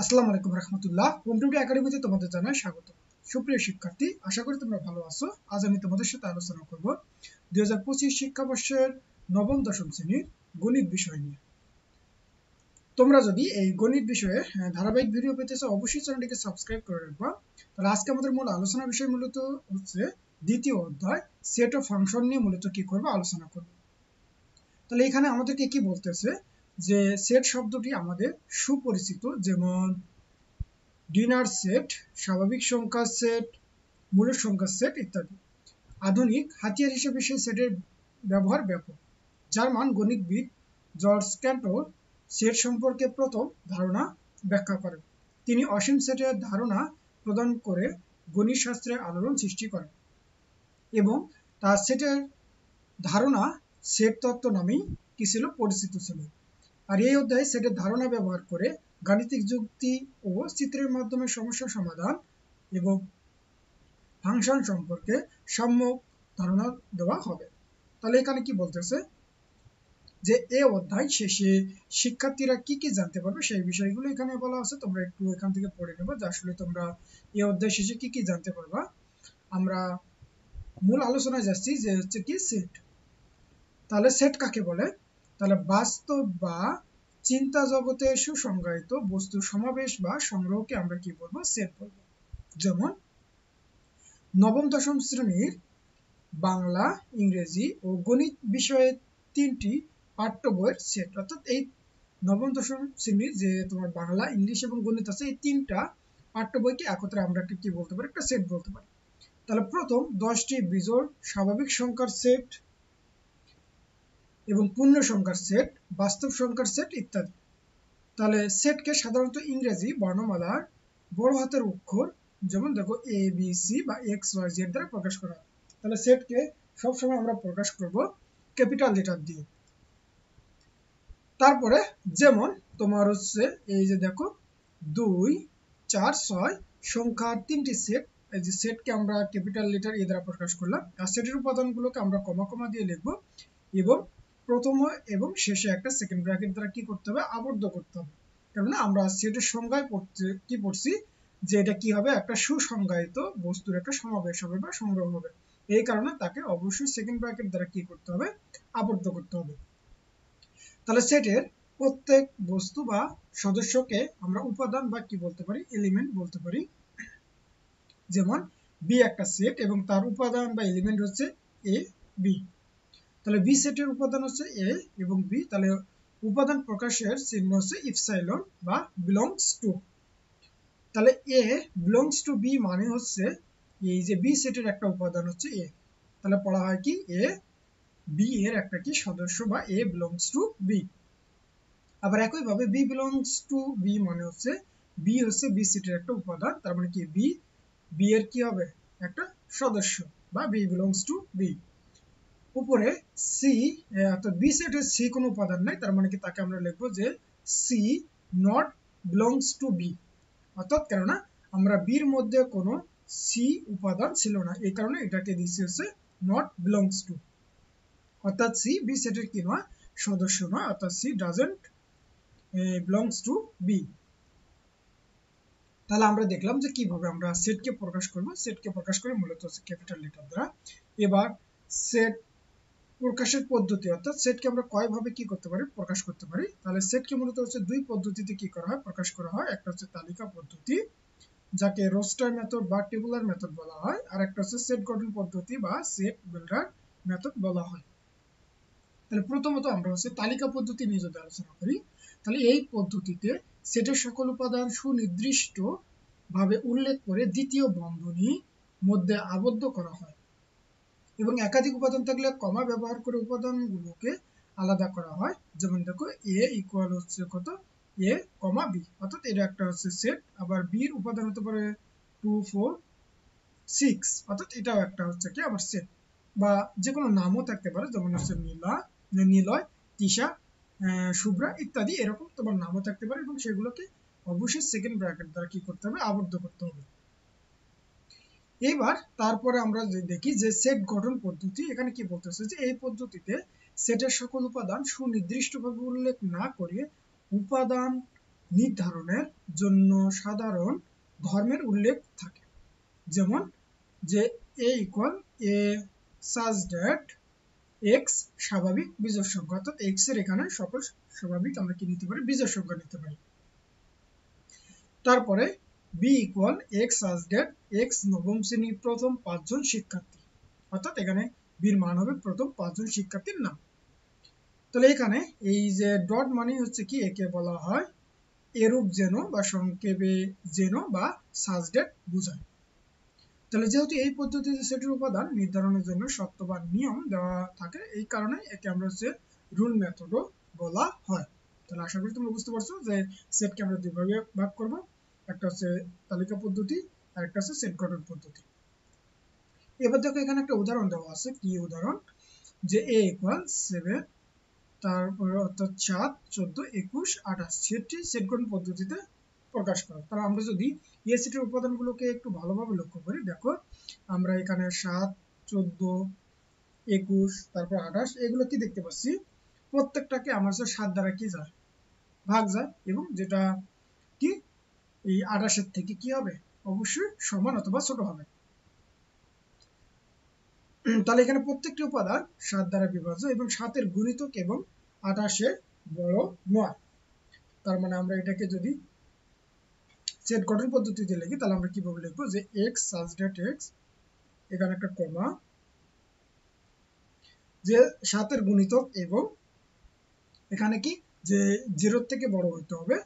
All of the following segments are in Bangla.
আসসালামু আলাইকুম রহমতুল্লাহ। হোম টিউটর একাডেমিতে তোমাদের জানাই স্বাগত। সুপ্রিয় শিক্ষার্থী, আশা করি তোমরা ভালো আছো। আজ আমি তোমাদের সাথে আলোচনা করব 2025 শিক্ষাবর্ষের নবম দশম শ্রেণীর গণিত বিষয় নিয়ে। তোমরা যদি এই গণিত বিষয়ে ধারাবাহিক ভিডিও পেতে চাও, অবশ্যই চ্যানেলটিকে সাবস্ক্রাইব করে রাখবা। তাহলে আজকে আমাদের মূল আলোচনা বিষয় মূলত হচ্ছে দ্বিতীয় অধ্যায় সেট অফ ফাংশন নিয়ে মূলত কি করব আলোচনা করব। তাহলে এখানে আমাদেরকে কি বলতেছে যে সেট শব্দটি আমাদের সুপরিচিত, যেমন ডিনার সেট, স্বাভাবিক সংখ্যার সেট, মূলের সংখ্যার সেট ইত্যাদি। আধুনিক হাতিয়ার হিসেবে সেই সেটের ব্যবহার ব্যাপক। জার্মান গণিতবিদ জর্জ ক্যান্টর সেট সম্পর্কে প্রথম ধারণা ব্যাখ্যা করেন। তিনি অসীম সেটের ধারণা প্রদান করে গণিত শাস্ত্রের আলোড়ন সৃষ্টি করেন এবং তার সেটের ধারণা সেট তত্ত্ব নামেই কি ছিল পরিচিত ছিল। আর এই অধ্যায়ে সেটের ধারণা ব্যবহার করে গাণিতিক যুক্তি ও চিত্রের মাধ্যমে সমস্যা সমাধান এবং ফাংশন সম্পর্কে সম্যক ধারণা দেওয়া হবে। তাহলে এখানে কি বলতেছে যে এই অধ্যায় শেষে শিক্ষার্থীরা কি কি জানতে পারবে সেই বিষয়গুলো এখানে বলা আছে। তোমরা একটু এখান থেকে পড়ে নেবে যে আসলে তোমরা এই অধ্যায় শেষে কি কি জানতে পারবা। আমরা মূল আলোচনায় যাচ্ছি যে হচ্ছে কি সেট। তাহলে সেট কাকে বলে? তাহলে বাস্তব বা চিন্তা জগতে সুসংজ্ঞায়িত বস্তুর সমাবেশ বা সংগ্রহকে আমরা কি বলবো? সেট বলবো। যেমন নবম দশম শ্রেণীর বাংলা, ইংরেজি ও গণিত বিষয়ে 3টি পাঠ্য বইয়ের সেট, অর্থাৎ এই নবম দশম শ্রেণীর যে তোমার বাংলা, ইংলিশ এবং গণিত আছে, এই 3টা পাঠ্য বইকে একত্রে আমরা কি বলতে পারি? একটা সেট বলতে পারি। তাহলে প্রথম 10টি বিজোড় স্বাভাবিক সংখ্যার সেট এবং পূর্ণ সংখ্যার সেট, বাস্তব সংখ্যার সেট ইত্যাদি। তাহলে সেটকে সাধারণত ইংরেজি বর্ণমালার বড় হাতের অক্ষর, যেমন দেখো এ বি সি বা এক্স ওয়াই জেড দ্বারা প্রকাশ করা হয়। তাহলে সেটকে সবসময় আমরা প্রকাশ করব ক্যাপিটাল লেটার দিয়ে। তারপরে যেমন তোমার হচ্ছে এই যে দেখো 2, 4, 6 সংখ্যার 3টি সেট, এই যে সেটকে আমরা ক্যাপিটাল লেটার এ দ্বারা প্রকাশ করলাম। আর সেটের উপাদানগুলোকে আমরা কমা কমা দিয়ে লিখবো এবং প্রথম এবং শেষে একটা সেকেন্ড ব্র্যাকেট দ্বারা কি করতে হবে? আবদ্ধ করতে হবে। কেননা আমরা সেটের সংজ্ঞায় কি পড়ছি যে এটা কি হবে? একটা সুসংজ্ঞায়িত বস্তুর একটা সমাবেশ হবে বা সংগ্রহ হবে। এই কারণে তাকে অবশ্যই সেকেন্ড ব্র্যাকেট দ্বারা কি করতে হবে? আবদ্ধ করতে হবে। তাহলে সেটের প্রত্যেক বস্তু বা সদস্যকে আমরা উপাদান বা কি বলতে পারি? এলিমেন্ট বলতে পারি। যেমন বি একটা সেট এবং তার উপাদান বা এলিমেন্ট হচ্ছে এ, বি। তাহলে বি সেটের উপাদান হচ্ছে এ এবং বি। তাহলে উপাদান প্রকাশের চিহ্ন হচ্ছে ইপসাইলন বা বিলংস টু। তাহলে এ বিলংস টু বি মানে হচ্ছে এই যে বি সেটের একটা উপাদান হচ্ছে এ। তাহলে পড়া হয় কি? এ বি এর একটা কি সদস্য বা এ বিলংস টু বি। আবার একইভাবে বি বিলংস টু বি মানে হচ্ছে বি হচ্ছে বি সেটের একটা উপাদান, তার মানে কি বি বি এর কি হবে? একটা সদস্য বা বি বিলংস টু বি। উপরে সি, অর্থাৎ বি সেটের সি কোনো উপাদান নাই, তার মানে কি তাকে আমরা লিখবো যে C not belongs to B. অর্থাৎ কেননা আমরা বির মধ্যে কোনো সি উপাদান ছিল না, এই কারণে এটাকে দিচ্ছি হচ্ছে নট বিলংস টু। অর্থাৎ সি বি সেটের কি নয়? সদস্য নয়, অর্থাৎ C doesn't belongs to B. তাহলে আমরা দেখলাম যে কিভাবে আমরা সেটকে প্রকাশ করব। সেটকে প্রকাশ করে মূলত হচ্ছে ক্যাপিটাল লেটার দ্বারা। এবার সেট প্রকাশের পদ্ধতি, অর্থাৎ সেটকে আমরা কয়ভাবে কি করতে পারি? প্রকাশ করতে পারি। তাহলে সেটকে মূলত হচ্ছে দুই পদ্ধতিতে কি করা হয়? প্রকাশ করা হয়। একটা হচ্ছে তালিকা পদ্ধতি, যাকে রোস্টার মেথড বা টেবুলার মেথড বলা হয়, আর একটা হচ্ছে সেট গঠন পদ্ধতি বা সেট বিল্ডার মেথড বলা হয়। তাহলে প্রথমত আমরা হচ্ছে তালিকা পদ্ধতি নিয়ে যদি আলোচনা করি, তাহলে এই পদ্ধতিতে সেটের সকল উপাদান সুনির্দিষ্ট ভাবে উল্লেখ করে দ্বিতীয় বন্ধনী মধ্যে আবদ্ধ করা হয় এবং একাধিক উপাদান থাকলে কমা ব্যবহার করে উপাদানগুলোকে আলাদা করা হয়। যেমন দেখো এ ইকুয়াল হচ্ছে কত? এ কমা বি, অর্থাৎ এটা একটা হচ্ছে সেট। আবার বির উপাদান হতে পারে 2, 4, 6, অর্থাৎ এটাও একটা হচ্ছে কি আবার সেট। বা যে কোনো নামও থাকতে পারে, যেমন হচ্ছে নিলয়, তিশা, শুভ্রা ইত্যাদি, এরকম তোমার নামও থাকতে পারে এবং সেগুলোকে অবশ্যই সেকেন্ড ব্র্যাকেট দ্বারা কি করতে হবে? আবদ্ধ করতে হবে। এবার তারপরে আমরা দেখি যে সেট গঠন পদ্ধতি। এখানে কি বলতেছে যে এই পদ্ধতিতে সেটের সকল উপাদান সুনির্দিষ্টভাবে উল্লেখ না করে উপাদান নির্ধারণের জন্য সাধারণ ধর্মের উল্লেখ থাকে, যেমন যে a equal a such that x স্বাভাবিক বিজোড় সংখ্যা, অর্থাৎ x এর এখানে সকল স্বাভাবিক আমরা কি নিতে পারি, বিজোড় সংখ্যা নিতে পারি। তারপরে b equal x such that x নবম শ্রেণীর প্রথম 5 জন শিক্ষার্থী, অর্থাৎ এখানে b এর মান হবে প্রথম 5 জন শিক্ষার্থীর নাম। তাহলে এখানে এই যে ডট মানে হচ্ছে কি, একে বলা হয় এরূপ যেন বা সংক্ষেপে যেন বা সাচ দ্যাট বোঝায়। তাহলে যেহেতু এই পদ্ধতিতে সেটের উপাদান নির্ধারণের জন্য শর্ত বা নিয়ম দেওয়া থাকে, এই কারণে একে আমরা হচ্ছে রুল মেথডও বলা হয়। তাহলে আশা করি তোমরা বুঝতে পারছো যে সেটকে আমরা দুই ভাগে ভাগ করব, একটা হচ্ছে তালিকা পদ্ধতি আর একটা হচ্ছে সেট গঠন পদ্ধতি। এবার দেখো এখানে একটা উদাহরণ দেওয়া আছে। কি উদাহরণ, যে a ইকুয়াল 7, তারপরে অর্থাৎ 7, 14, 21, 28 সেটটি সেট গঠন পদ্ধতিতে প্রকাশ করা। তাহলে আমরা যদি এই সেটের উপাদানগুলোকে একটু ভালোভাবে লক্ষ্য করি, দেখো আমরা এখানে 7, 14, 21, তারপর 28 এগুলো কি দেখতে পাচ্ছি, প্রত্যেকটাকে আমার 7 দ্বারা কি যায়, ভাগ যায়, এবং যেটা কি এই 28 এর থেকে কি হবে, অবশ্যই সমান অথবা ছোট হবে। তাহলে এখানে প্রত্যেকটি উপাদান 7 দ্বারা বিভাজ্য এবং 7 এর গুণিতক এবং 28 এর বড় নয়। তার মানে আমরা এটাকে যদি সেট গঠন পদ্ধতিতে লিখি, তাহলে আমরা কিভাবে লিখবো, যে x such that x, এখানে একটা কমা, যে 7 এর গুণিতক এবং এখানে কি, যে 0 থেকে বড় হতে হবে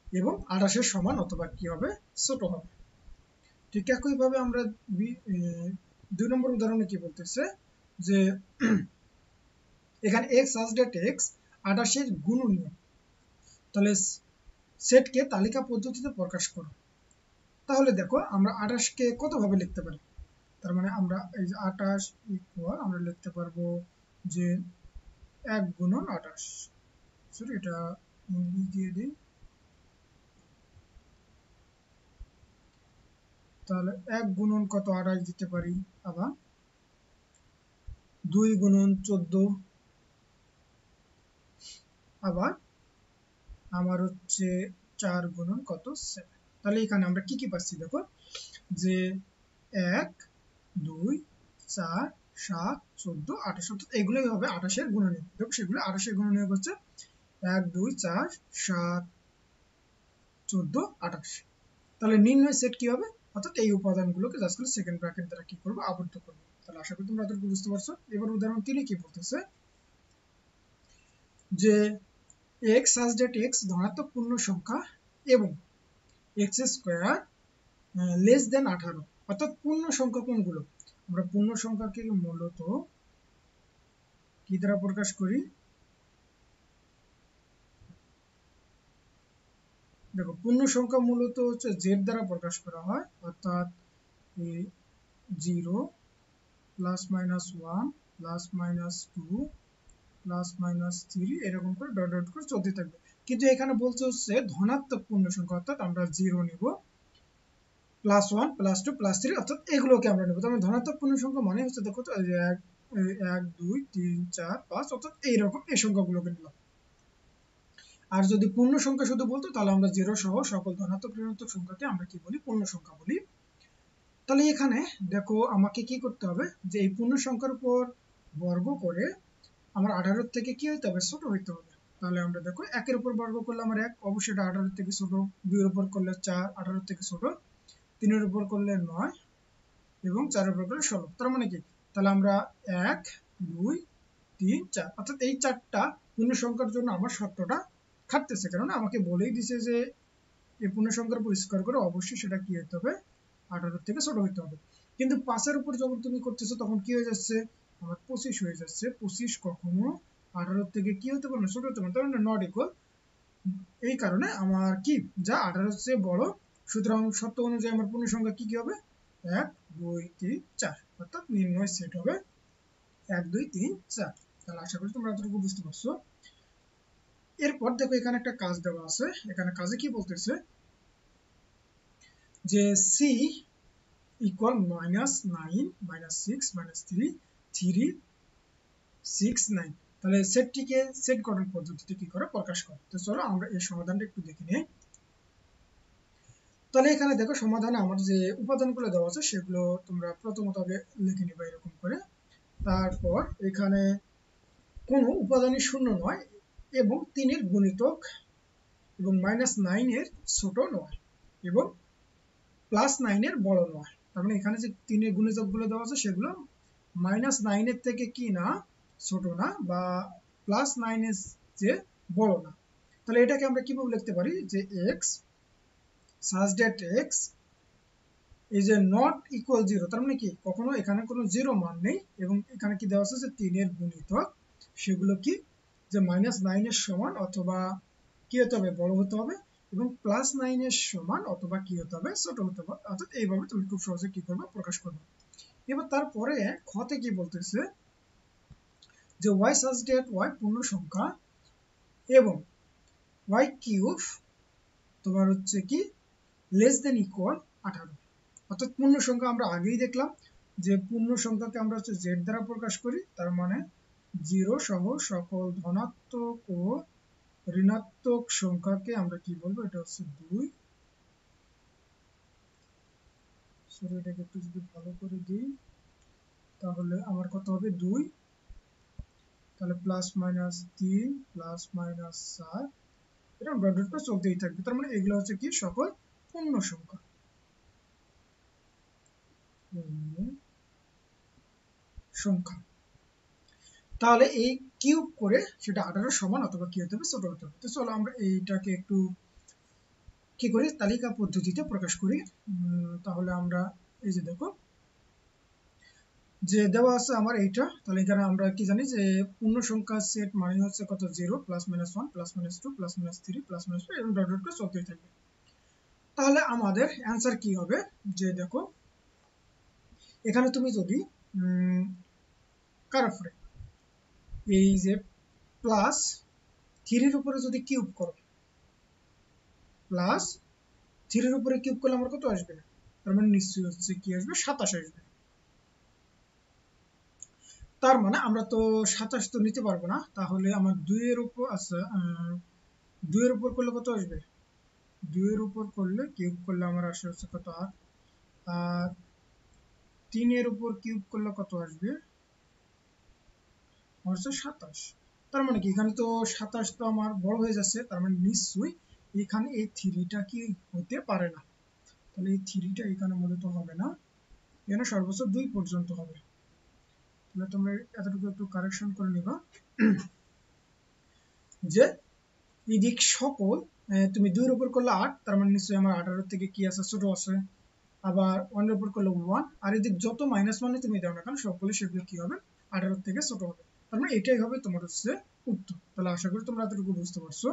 এবং 28 এর সমান অথবা কি হবে, ছোট হবে। ঠিক একইভাবে আমরা 2 নম্বর উদাহরণে কি বলতেছে, যে এখানে x such that x 28 এর গুণনীয়ক। তাহলে সেটকে তালিকা পদ্ধতিতে প্রকাশ করো। তাহলে দেখো আমরা 28 কে কত ভাবে লিখতে পারি, তার মানে আমরা এই যে 28 ইকুয়াল আমরা লিখতে পারবো যে 1 গুণন 28, সরি এটা ইংলিশ দিয়ে দিই, তাহলে 1 গুণন কত 28 দিতে পারি, আবার 2 গুণন 14, আবার আমার হচ্ছে 4 গুণন কত 7। তাহলে এখানে আমরা কি কি পাচ্ছি, দেখো যে 1, 2, 4, 7, 14, 28, অর্থাৎ এগুলোই হবে 28 এর গুণনীয়ক। দেখো সেগুলো 28 এর গুণনীয়ক হচ্ছে 1, 2, 4, 7, 14, 28। তাহলে নির্ণয় সেট কি হবে, অর্থাৎ এই উপাদানগুলোকে জাস্ট করে সেকেন্ড ব্র্যাকেট দ্বারা কি করব, আবদ্ধ করব। তাহলে আশা করি তোমরা এতটুকু বুঝতে পারছো। এবার উদাহরণ 3 কি বলতেছে, যে x such that x ধনাত্মক পূর্ণ সংখ্যা এবং x স্কয়ার লেস দেন 18, অর্থাৎ পূর্ণ সংখ্যা কোনগুলো, আমরা পূর্ণ সংখ্যাকে মূলত কি দ্বারা প্রকাশ করি, দেখো পূর্ণ সংখ্যা মূলত হচ্ছে z দ্বারা প্রকাশ করা হয়, অর্থাৎ 0 plus minus 1 plus minus 2 plus minus 3 এরকম করে ডট ডট করে চলতে থাকবে। কিন্তু এখানে বলছে হচ্ছে ধনাত্মক পূর্ণ সংখ্যা, অর্থাৎ আমরা 0 নিব, প্লাস 1 প্লাস 2 প্লাস 3, অর্থাৎ এগুলোকে আমরা নেব। তাহলে ধনাত্মক পূর্ণ সংখ্যা মানে হচ্ছে দেখো তো 1 2 3 4 5, অর্থাৎ এইরকম এই সংখ্যাগুলোকে নিলাম। আর যদি পূর্ণ সংখ্যা শুধু বলতো, তাহলে আমরা 0 সহ সকল ধনাত্মক ঋণাত্মক সংখ্যাকে আমরা কি বলি, পূর্ণ সংখ্যা বলি। তাহলে এখানে দেখো আমাকে কি করতে হবে, যে এই পূর্ণ সংখ্যার উপর বর্গ করে আমার 18 থেকে কি হইতে হবে, ছোট হইতে হবে। তাহলে আমরা দেখো 1 এর উপর বর্গ করলে আমার 1, অবশ্যই এটা 18 থেকে ছোট, 2 এর উপর করলে 4, 18 থেকে ছোট, 3 এর উপর করলে 9 এবং 4 এর উপর করলে 16। তার মানে কি, তাহলে আমরা 1 2 3 4, অর্থাৎ এই 4টা পূর্ণ সংখ্যার জন্য আমার শর্তটা খাটতেছে, কারণ আমাকে বলেই দিছে যে এই পূর্ণ সংখ্যার উপর স্কয়ার করে অবশ্যই সেটা কি হতে হবে, 18 থেকে ছোট হতে হবে। কিন্তু 5 এর উপর যখন তুমি করতেছো তখন কি হয়ে যাচ্ছে, আমার 25 হয়ে যাচ্ছে। 25 কখনো 18 থেকে কি হতে পারে না, ছোট হতে পারে, তার মানে নট ইকুয়াল। এই কারণে আমার কি, যা 18 এর চেয়ে বড়, সুতরাং শর্ত অনুযায়ী আমার পূর্ণ সংখ্যা কি কি হবে, 1 2 3 4, অর্থাৎ নির্ণয় সেট হবে 1 2 3 4। তাহলে আশা করি তোমরা এতটুকু বুঝতে পারছো। এরপর দেখো এখানে একটা কাজ দেওয়া আছে, এখানে কাজে কি বলতেছে, যে c ইকুয়াল -9 -6 -3 3 6 9। তাহলে সেটটিকে সেট গঠন পদ্ধতিতে কি করে প্রকাশ করে। তো চলো আমরা এই সমাধানটা একটু দেখে নিই। তাহলে এখানে দেখো সমাধানে আমার যে উপাদানগুলো দেওয়া আছে সেগুলো তোমরা প্রথমত আগে লিখে নিবা এরকম করে। তারপর এখানে কোনো উপাদানই শূন্য নয় এবং 3 এর গুণিতক এবং -9 এর ছোট নয় এবং +9 এর বড় নয়। তার মানে এখানে যে 3 এর গুণিতকগুলো দেওয়া আছে সেগুলো -9 এর থেকে কি না ছোট না বা +9 এর যে বড় না। তাহলে এটাকে আমরা কিভাবে লিখতে পারি যে x such that x is a not equal 0, তার মানে কি কখনো এখানে কোনো 0 মান নেই এবং এখানে কি দেওয়া আছে যে 3 এর গুণিতক সেগুলো কি যে -9 এর সমান অথবা কি হতে হবে বড় হতে হবে এবং +9 এর সমান অথবা কি হতে হবে ছোট হতে হবে। অর্থাৎ এইভাবে তুমি খুব সহজে কি করবে প্রকাশ করবে। এবার তারপরে খতে কি বলতেছে যে y such that y পূর্ণ সংখ্যা এবং y কিউব তোমার হচ্ছে কি লেস দেন ইকুয়াল 18। অর্থাৎ পূর্ণ সংখ্যা আমরা আগেই দেখলাম যে পূর্ণ সংখ্যাকে আমরা হচ্ছে z দ্বারা প্রকাশ করি, তার মানে 0 সহ সকল ধনাত্মক ও ঋণাত্মক সংখ্যাকে আমরা কি বলবো, এটা হচ্ছে 2। সরি এটাকে একটু যদি ভালো করে দিই তাহলে আমার কত হবে 2, তাহলে +-3 +-4 এরকম ডট ডট করে চলতেই থাকবে। তার মানে এগুলো হচ্ছে কি সকল পূর্ণ সংখ্যা। তাহলে এই কিউব করে সেটা 18 সমান অথবা কি হতে হবে ছোট হতে হবে। তো চলো আমরা এইটাকে একটু কি করি তালিকা পদ্ধতিতে প্রকাশ করি। তাহলে আমরা এই যে দেখো যে দেওয়া আছে আমার এইটা, তাহলে এখানে আমরা কি জানি যে পূর্ণ সংখ্যার সেট মানে হচ্ছে কত 0 +-1 +-2 +-3 +-4 এবং ডট ডট করে চলতেই থাকবে। তাহলে আমাদের অ্যান্সার কি হবে যে দেখো এখানে তুমি যদি কার উপরে এই যে +3 এর উপরে যদি কিউব করো, +3 এর উপরে কিউব করলে আমার কত আসবে, তার মানে নিশ্চয়ই হচ্ছে কি আসবে 27 আসবে। তার মানে আমরা তো 27 তো নিতে পারবো না, তাহলে আমার 2 এর উপর আচ্ছা 2 এর উপর করলে কত আসবে, 2 এর উপর করলে কিউব করলে আমার আসে হচ্ছে কত 8, আর 3 এর উপর কিউব করলে কত আসবে আমার হচ্ছে 27। তার মানে কি এখানে তো 27 তো আমার বড় হয়ে যাচ্ছে, তার মানে নিশ্চয়ই এখানে এই 3টা কি হতে পারে না। তাহলে এই 3টা এখানে মূলত হবে না, এখানে সর্বোচ্চ 2 পর্যন্ত হবে। তাহলে তোমরা এতটুকু একটু কারেকশন করে নিবা যে এদিক সকল তুমি 2 এর উপর করলে 8, তার মানে নিশ্চয়ই আমার 18 থেকে কি আছে ছোট আছে, আবার 1 এর উপর করলে 1, আর এদিক যত -1 তুমি দাও না কারণ সবগুলো সেগুলো কি হবে 18 থেকে ছোট হবে। তার মানে এটাই হবে তোমার হচ্ছে উত্তর। তাহলে আশা করি তোমরা এতটুকু বুঝতে পারছো।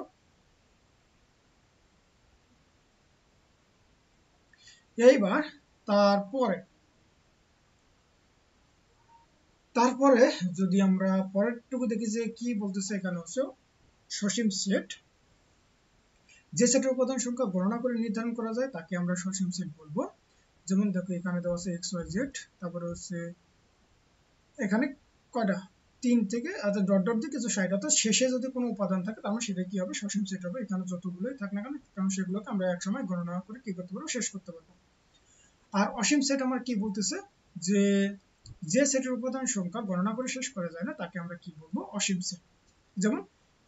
এইবার তারপরে যদি আমরা পরেরটুকু দেখি যে কি বলতেছে, এখানে হচ্ছে সসীম সেট। যে সেটের উপাদান সংখ্যা গণনা করে নির্ধারণ করা যায় তাকে আমরা সসীম সেট বলবো। যেমন দেখো এখানে দেওয়া আছে xyz, তারপরে হচ্ছে এখানে কয়টা 3 থেকে ডট ডট দিয়ে কিছু সাইড, অর্থাৎ শেষে যদি কোনো উপাদান থাকে তাহলে সেটা কি হবে সসীম সেট হবে। এখানে যতগুলোই থাক না কেন কারণ সেগুলোকে আমরা এক সময় গণনা করে কি করতে পারবো শেষ করতে পারবো। আর অসীম সেট আমার কি বলতেছে যে যে সেটের উপাদান সংখ্যা গণনা করে শেষ করা যায় না তাকে আমরা কি বলবো অসীম সেট। যেমন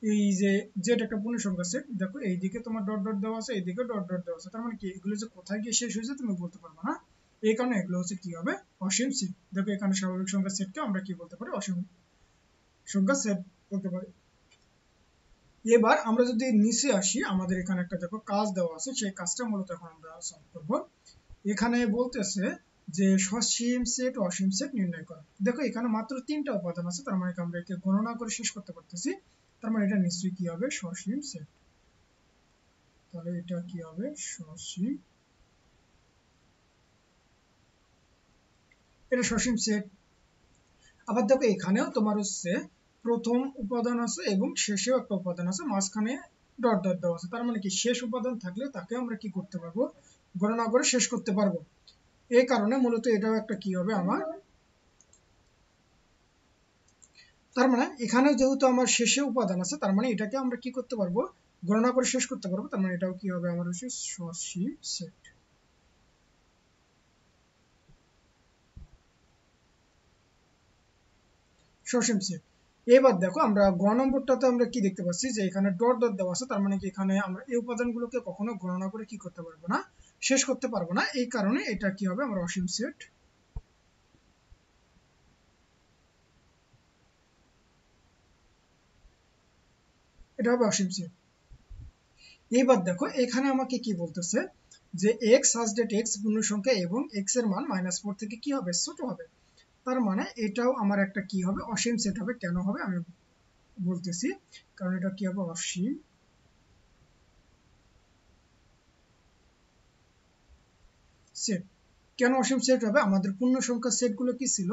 এই যে যেটা একটা পূর্ণ সংখ্যা সেট, দেখো এইদিকে তোমার ডট ডট দেওয়া আছে, এইদিকে ডট ডট দেওয়া আছে, তার মানে কি এগুলো যে কোথায় গিয়ে শেষ হয়েছে তুমি বলতে পারবে না, এই কারণে এগুলো হচ্ছে কি হবে অসীম সেট। দেখো এখানে স্বাভাবিক সংখ্যা সেটকে আমরা কি বলতে পারি অসীম সংখ্যা সেট বলতে পারি। এবার আমরা যদি নিচে আসি, আমাদের এখানে একটা দেখো কাজ দেওয়া আছে, সেই কাজটা মূলত এখন আমরা সলভ করব। এখানে বলতেছে যে সসীম সেট অসীম সেট নির্ণয় করা। দেখো এখানে মাত্র 3টা উপাদান আছে, তার মানে আমরা একে গণনা করে শেষ করতে পারতেছি, তার মানে এটা নিশ্চয়ই কি হবে সসীম সেট। তাহলে এটা কি হবে সসীম, এটা সসীম সেট। আবার দেখো এখানেও তোমার হচ্ছে প্রথম উপাদান আছে এবং শেষেও একটা উপাদান আছে, মাঝখানে ডট ডট দেওয়া আছে, তার মানে কি শেষ উপাদান থাকলে তাকে আমরা কি করতে পারবো গণনা করে শেষ করতে পারবো। এই কারণে মূলত এটাও একটা কি হবে আমার তার মানে এখানে যেহেতু আমার শেষে উপাদান আছে, তার মানে এটাকে আমরা কি করতে পারবো, গণনা করে শেষ করতে পারবো। তার মানে এটাও কি হবে আমার হচ্ছে সসীম সেট। সসীম সেট। এবার দেখো আমরা গ নম্বরটাতে আমরা কি দেখতে পাচ্ছি যে এখানে ডট ডট দেওয়া আছে, তার মানে কি এখানে আমরা এই উপাদানগুলোকে কখনো গণনা করে কি করতে পারবো না, শেষ করতে পারবো না। এই কারণে এটা কি হবে আমার অসীম সেট। এটা হবে অসীম সেট। এবার দেখো এখানে আমাকে কি বলতেছে যে এক্স সাজ ডেট এক্স পূর্ণ সংখ্যা এবং এক্স এর মান -4 থেকে কি হবে, ছোট হবে। তার মানে এটাও আমার একটা কি হবে, অসীম সেট হবে। কেন হবে আমি বলতেছি, কারণ এটা কি হবে অসীম সেট। কেন অসীম সেট হবে, আমাদের পূর্ণ সংখ্যা সেটগুলো কি ছিল,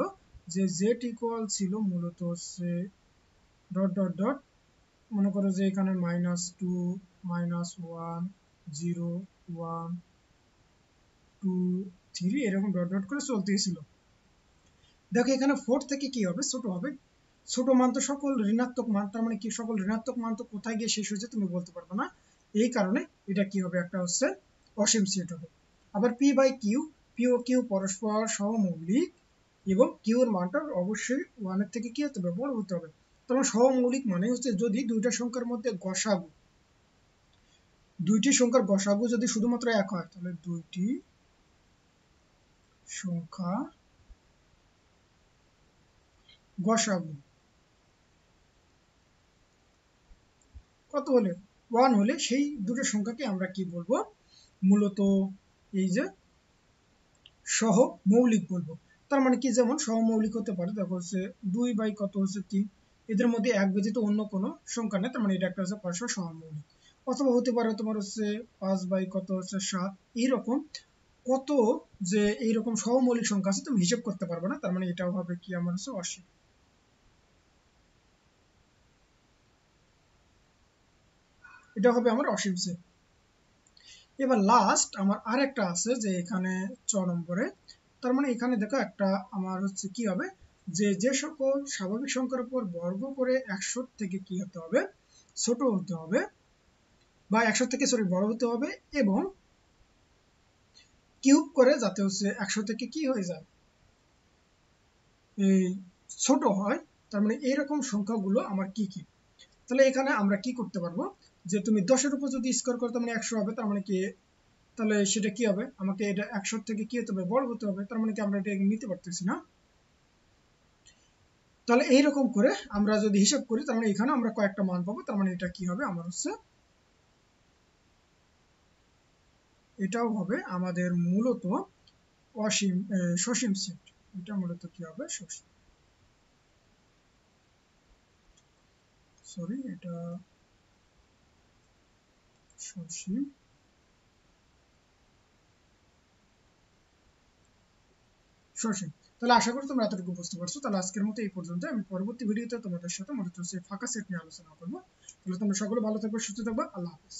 যে জেড ইকুয়াল ছিল মূলত হচ্ছে ডট ডট ডট, মনে করো যে এখানে -2 -1 0 1 2 3 এরকম ডট ডট করে চলতেই ছিল। দেখো এখানে 4 থেকে কি হবে, ছোট হবে। ছোট মান তো সকল ঋণাত্মক মান, তার মানে কি সকল ঋণাত্মক মান তো কোথায় গিয়ে শেষ হয়েছে তুমি বলতে পারবে না। এই কারণে এটা কি হবে, একটা হচ্ছে অসীম সেট হবে। আবার পি বাই কিউ, পি ও কিউ পরস্পর সহমৌলিক এবং কিউ এর মানটা অবশ্যই 1 এর থেকে কি হতে হবে, বড় হতে হবে। তার সহমৌলিক মানে হচ্ছে যদি দুইটা সংখ্যার মধ্যে গসাগু, দুইটি সংখ্যার গসাগু যদি শুধুমাত্র 1 হয়, তাহলে দুইটি সংখ্যা গসাগু কত হলে, 1 হলে সেই দুটো সংখ্যাকে আমরা কি বলবো, মূলত এই যে সহমৌলিক বলবো। তার মানে কি, যেমন সহমৌলিক হতে পারে, দেখো হচ্ছে 2 বাই কত হচ্ছে 3, এদের মধ্যে এক ব্যতীত অন্য কোনো সংখ্যা নেই, তার মানে এটা একটা হচ্ছে পারস্পর সহমৌলিক। অথবা হতে পারে তোমার হচ্ছে 5 বাই কত হচ্ছে 7, এইরকম কত যে এইরকম সহমৌলিক সংখ্যা আছে তুমি হিসেব করতে পারবে না, তার মানে এটাও হবে কি আমার হচ্ছে অসীম। এটা হবে আমার অসীম সেট। এবার লাস্ট আমার আরেকটা আছে যে এখানে 6 নম্বরে, তার মানে এখানে দেখো একটা আমার হচ্ছে কি হবে, যে যে সকল স্বাভাবিক সংখ্যার উপর বর্গ করে 100 থেকে কি হতে হবে, ছোট হতে হবে, বা 100 থেকে বড় হতে হবে, এবং কিউব করে যাতে হচ্ছে 100 থেকে কি হয়ে যায়, এই ছোট হয়। তার মানে এইরকম সংখ্যাগুলো আমার কি কি। তাহলে এখানে আমরা কি করতে পারবো, যে তুমি 10-এর উপর যদি স্কোয়ার করো তার মানে 100 হবে, তার মানে কি, তাহলে সেটা কি হবে, আমাকে এটা 100 থেকে কি হতে হবে, বড় হতে হবে। তার মানে কি আমরা এটা নিতে পারতেছি না। তাহলে এইরকম করে আমরা যদি হিসাব করি, তার মানে এখানে আমরা কয়েকটা মান পাবো। তার মানে এটা কি হবে আমার হচ্ছে, এটাও হবে আমাদের মূলত অসীম সসীম সেট। এটা মূলত কি হবে, সসীম, সরি এটা সসীম সসীম। তাহলে আশা করি তোমরা এতটুকু বুঝতে পারছো। তাহলে আজকের মতো এই পর্যন্ত। আমি পরবর্তী ভিডিওতে তোমাদের সাথে মূলত ফাঁকা সেট নিয়ে আলোচনা করবো। তাহলে তোমরা সকলে ভালো থাকবে, সুস্থ থাকবে। আল্লাহ হাফেজ।